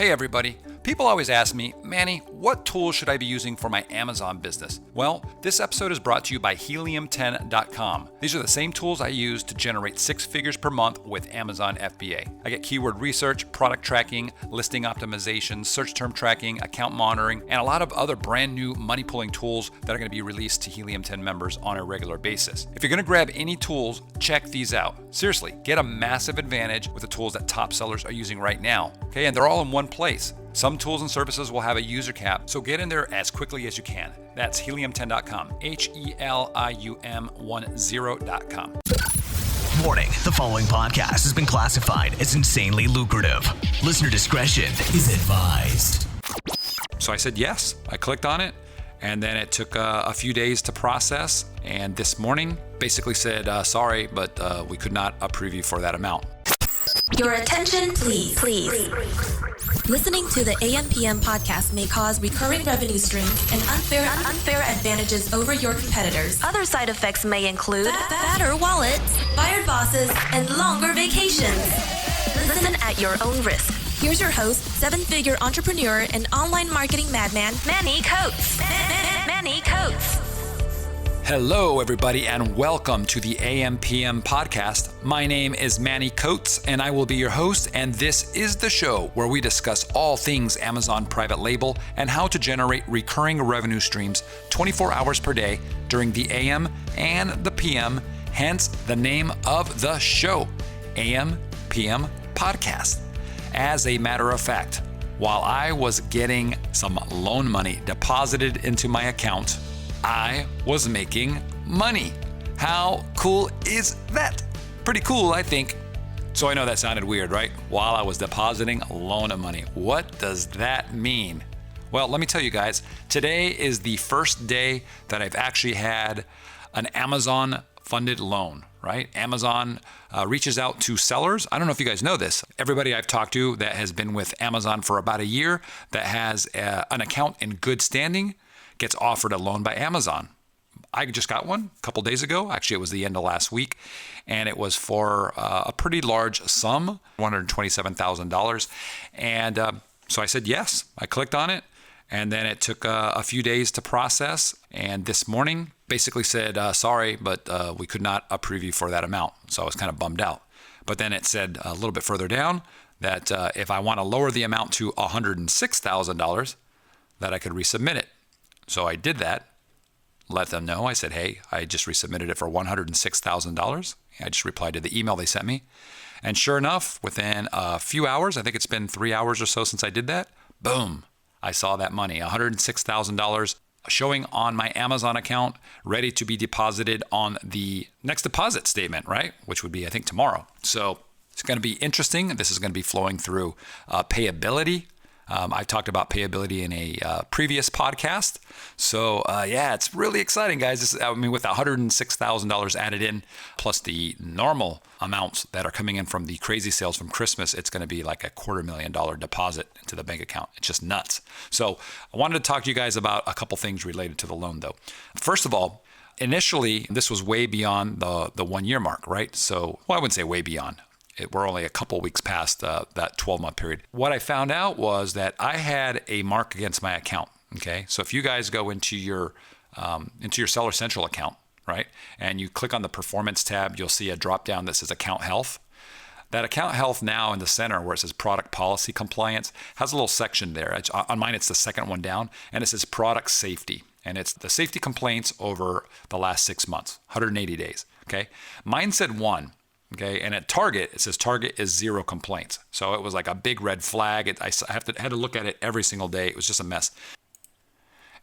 Hey everybody. People always ask me, Manny, what tools should I be using for my Amazon business? Well, this episode is brought to you by Helium10.com. These are the same tools I use to generate 6 figures per month with Amazon FBA. I get keyword research, product tracking, listing optimization, search term tracking, account monitoring, and a lot of other brand new money pulling tools that are going to be released to Helium 10 members on a regular basis. If you're going to grab any tools, check these out. Seriously, get a massive advantage with the tools that top sellers are using right now. Okay, and they're all in one place. Some tools and services will have a user cap, so get in there as quickly as you can. That's helium10.com, Helium10.com. Warning, the following podcast has been classified as insanely lucrative. Listener discretion is advised. So I said yes, I clicked on it, and then it took a few days to process, and this morning basically said, sorry, but we could not approve you for that amount. Your attention, please. Listening to the AM/PM podcast may cause recurring revenue streams and unfair advantages over your competitors. Other side effects may include fatter wallets, fired bosses, and longer vacations. Listen at your own risk. Here's your host, 7-figure entrepreneur and online marketing madman, Manny Coates. Manny Coates. Hello, everybody, and welcome to the AM/PM podcast. My name is Manny Coates, and I will be your host, and this is the show where we discuss all things Amazon private label and how to generate recurring revenue streams 24 hours per day during the AM and the PM, hence the name of the show, AM/PM podcast. As a matter of fact, while I was getting some loan money deposited into my account, I was making money. How cool is that? Pretty cool, I think. So I know that sounded weird, right? While I was depositing loan money. What does that mean? Well, let me tell you guys, today is the first day that I've actually had an Amazon funded loan, right? Amazon reaches out to sellers. I don't know if you guys know this. Everybody I've talked to that has been with Amazon for about a year that has an account in good standing gets offered a loan by Amazon. I just got one a couple days ago. Actually, it was the end of last week, and it was for a pretty large sum, $127,000. And so I said yes. I clicked on it, and then it took a few days to process. And this morning basically said, sorry, but we could not approve you for that amount. So I was kind of bummed out. But then it said a little bit further down that if I want to lower the amount to $106,000, that I could resubmit it. So I did that, let them know. I said, hey, I just resubmitted it for $106,000. I just replied to the email they sent me. And sure enough, within a few hours, I think it's been 3 hours or so since I did that, boom, I saw that money, $106,000 showing on my Amazon account, ready to be deposited on the next deposit statement, right? Which would be, I think, tomorrow. So it's going to be interesting. This is going to be flowing through Payability. I talked about Payability in a previous podcast. So yeah, it's really exciting, guys. With $106,000 added in, plus the normal amounts that are coming in from the crazy sales from Christmas, it's going to be like a $250,000 deposit into the bank account. It's just nuts. So I wanted to talk to you guys about a couple things related to the loan, though. First of all, initially, this was way beyond the 1 year mark, right? So, well, I wouldn't say way beyond. We're only a couple weeks past that 12-month period. What I found out was that I had a mark against my account. Okay, so if you guys go into your Seller Central account, right, and you click on the Performance tab, you'll see a drop down that says Account Health. That Account Health now in the center where it says Product Policy Compliance has a little section there. On mine, it's the second one down, and it says Product Safety. And it's the safety complaints over the last 6 months, 180 days. Okay, mine said 1. Okay, and at Target, it says Target is 0 complaints. So it was like a big red flag. I had to look at it every single day. It was just a mess.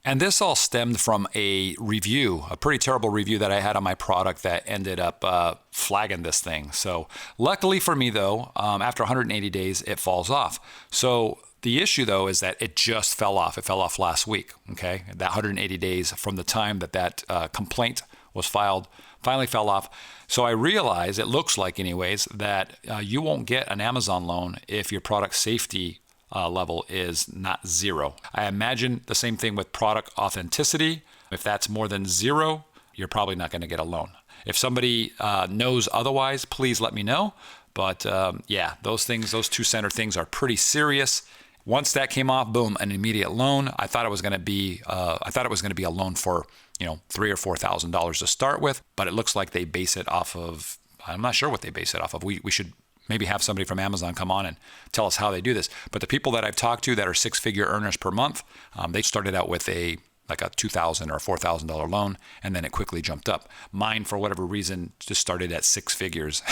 And this all stemmed from a review, a pretty terrible review that I had on my product that ended up flagging this thing. So luckily for me, though, after 180 days, it falls off. So the issue, though, is that it just fell off. It fell off last week, okay? That 180 days from the time that complaint was filed finally fell off. So I realize, it looks like anyways, that you won't get an Amazon loan if your product safety level is not 0. I imagine the same thing with product authenticity. If that's more than 0, you're probably not going to get a loan. If somebody knows otherwise, please let me know. But yeah, those two center things are pretty serious. once that came off, boom, an immediate loan. I thought it was going to be a loan for, $3,000 or $4,000 to start with, but it looks like they base it off of, I'm not sure what they base it off of. We should maybe have somebody from Amazon come on and tell us how they do this. But the people that I've talked to that are six-figure earners per month, they started out with a $2,000 or $4,000 loan, and then it quickly jumped up. Mine, for whatever reason, just started at six figures.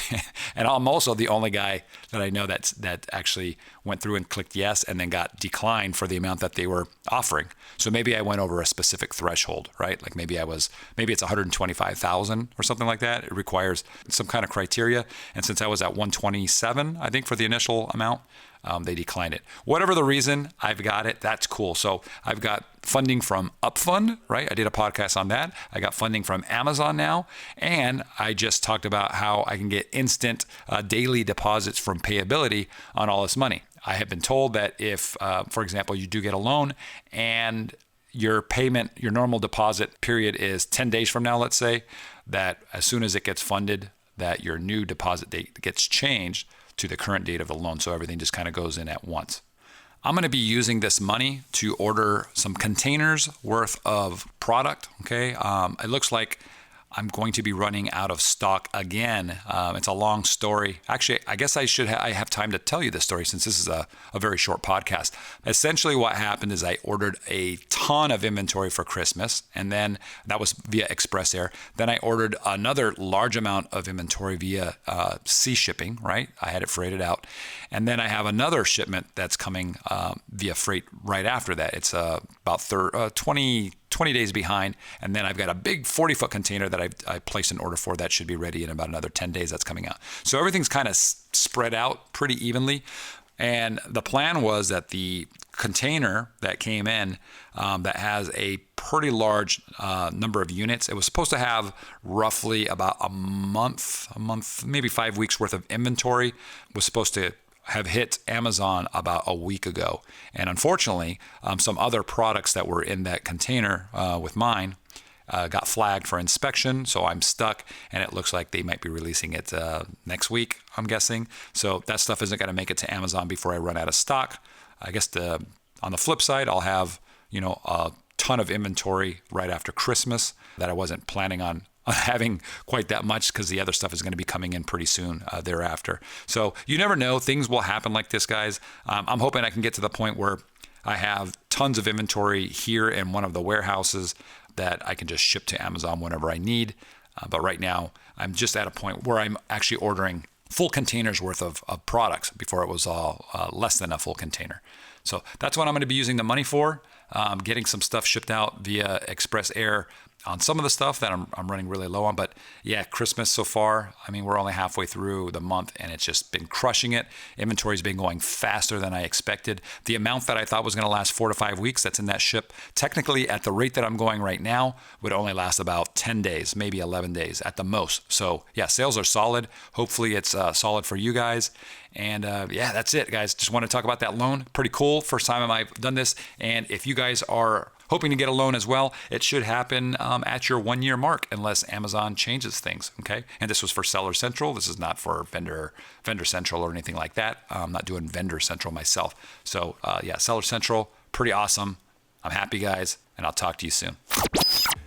And I'm also the only guy that I know that actually went through and clicked yes and then got declined for the amount that they were offering. So maybe I went over a specific threshold, right? Like maybe it's 125,000 or something like that. It requires some kind of criteria. And since I was at 127, I think, for the initial amount, they declined it. Whatever the reason, I've got it. That's cool. So I've got funding from Upfund, right? I did a podcast on that. I got funding from Amazon now. And I just talked about how I can get instant daily deposits from Payability on all this money. I have been told that if, for example, you do get a loan and your normal deposit period is 10 days from now, let's say, that as soon as it gets funded, that your new deposit date gets changed to the current date of the loan. So everything just kind of goes in at once. I'm going to be using this money to order some containers worth of product. Okay. It looks like I'm going to be running out of stock again. It's a long story. Actually, I guess I have time to tell you this story since this is a very short podcast. Essentially what happened is I ordered a ton of inventory for Christmas, and then that was via Express Air. Then I ordered another large amount of inventory via sea shipping, right? I had it freighted out. And then I have another shipment that's coming via freight right after that. It's about 20 days behind, and then I've got a big 40-foot container that I placed an order for that should be ready in about another 10 days. That's coming out. So everything's kind of spread out pretty evenly, and the plan was that the container that came in that has a pretty large number of units, it was supposed to have roughly about a month, maybe 5 weeks worth of inventory, was supposed to have hit Amazon about a week ago. And unfortunately, some other products that were in that container with mine got flagged for inspection. So I'm stuck, and it looks like they might be releasing it next week, I'm guessing. So that stuff isn't going to make it to Amazon before I run out of stock. I guess on the flip side, I'll have, a ton of inventory right after Christmas that I wasn't planning on having quite that much because the other stuff is going to be coming in pretty soon thereafter. So you never know. Things will happen like this, guys. I'm hoping I can get to the point where I have tons of inventory here in one of the warehouses that I can just ship to Amazon whenever I need. But right now, I'm just at a point where I'm actually ordering full containers worth of products before it was all less than a full container. So that's what I'm going to be using the money for, getting some stuff shipped out via Express Air on some of the stuff that I'm running really low on. But yeah, Christmas so far, we're only halfway through the month and it's just been crushing it. Inventory's been going faster than I expected. The amount that I thought was going to last 4 to 5 weeks that's in that ship, technically at the rate that I'm going right now, would only last about 10 days, maybe 11 days at the most. So yeah, sales are solid. Hopefully it's solid for you guys. And yeah, that's it, guys. Just want to talk about that loan. Pretty cool. First time I've done this. And if you guys are hoping to get a loan as well, it should happen at your 1 year mark unless Amazon changes things, okay? And this was for Seller Central. This is not for Vendor Central or anything like that. I'm not doing Vendor Central myself. So yeah, Seller Central, pretty awesome. I'm happy, guys, and I'll talk to you soon.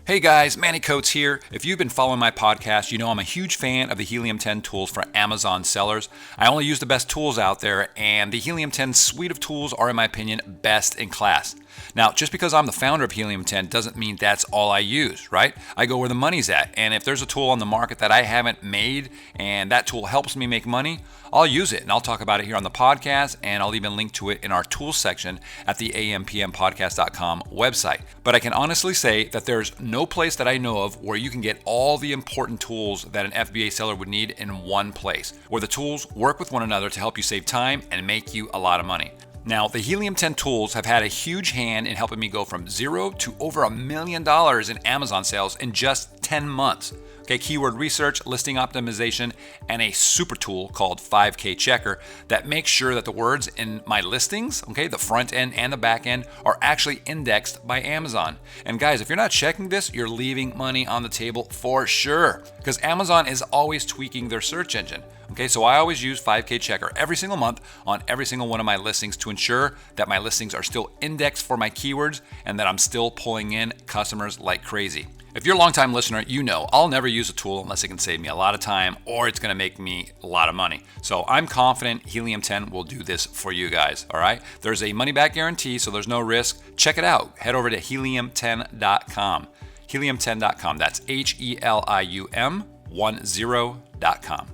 Hey guys, Manny Coates here. If you've been following my podcast, you know I'm a huge fan of the Helium 10 tools for Amazon sellers. I only use the best tools out there, and the Helium 10 suite of tools are, in my opinion, best in class. Now, just because I'm the founder of Helium 10 doesn't mean that's all I use, right? I go where the money's at, and if there's a tool on the market that I haven't made and that tool helps me make money, I'll use it, and I'll talk about it here on the podcast, and I'll even link to it in our tools section at the ampmpodcast.com website. But I can honestly say that there's no place that I know of where you can get all the important tools that an FBA seller would need in one place, where the tools work with one another to help you save time and make you a lot of money. Now, the Helium 10 tools have had a huge hand in helping me go from zero to over $1 million in Amazon sales in just 10 months. Okay, keyword research, listing optimization, and a super tool called 5K Checker that makes sure that the words in my listings, okay, the front end and the back end, are actually indexed by Amazon. And guys, if you're not checking this, you're leaving money on the table for sure, because Amazon is always tweaking their search engine. Okay, so I always use 5K checker every single month on every single one of my listings to ensure that my listings are still indexed for my keywords and that I'm still pulling in customers like crazy. If you're a longtime listener, you know I'll never use a tool unless it can save me a lot of time or it's going to make me a lot of money. So I'm confident Helium 10 will do this for you guys, all right? There's a money-back guarantee, so there's no risk. Check it out. Head over to helium10.com. Helium10.com. That's HELIUM10.com.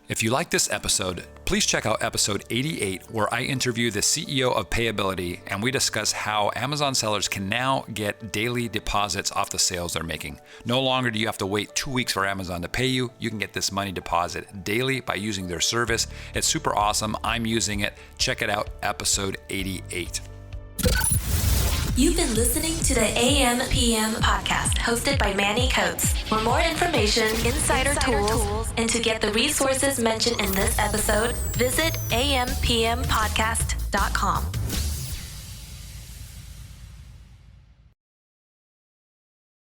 If you like this episode, please check out episode 88, where I interview the CEO of Payability, and we discuss how Amazon sellers can now get daily deposits off the sales they're making. No longer do you have to wait 2 weeks for Amazon to pay you. You can get this money deposit daily by using their service. It's super awesome. I'm using it. Check it out, episode 88. You've been listening to the AM/PM podcast hosted by Manny Coates. For more information, insider tools, and to get the resources mentioned in this episode, visit ampmpodcast.com.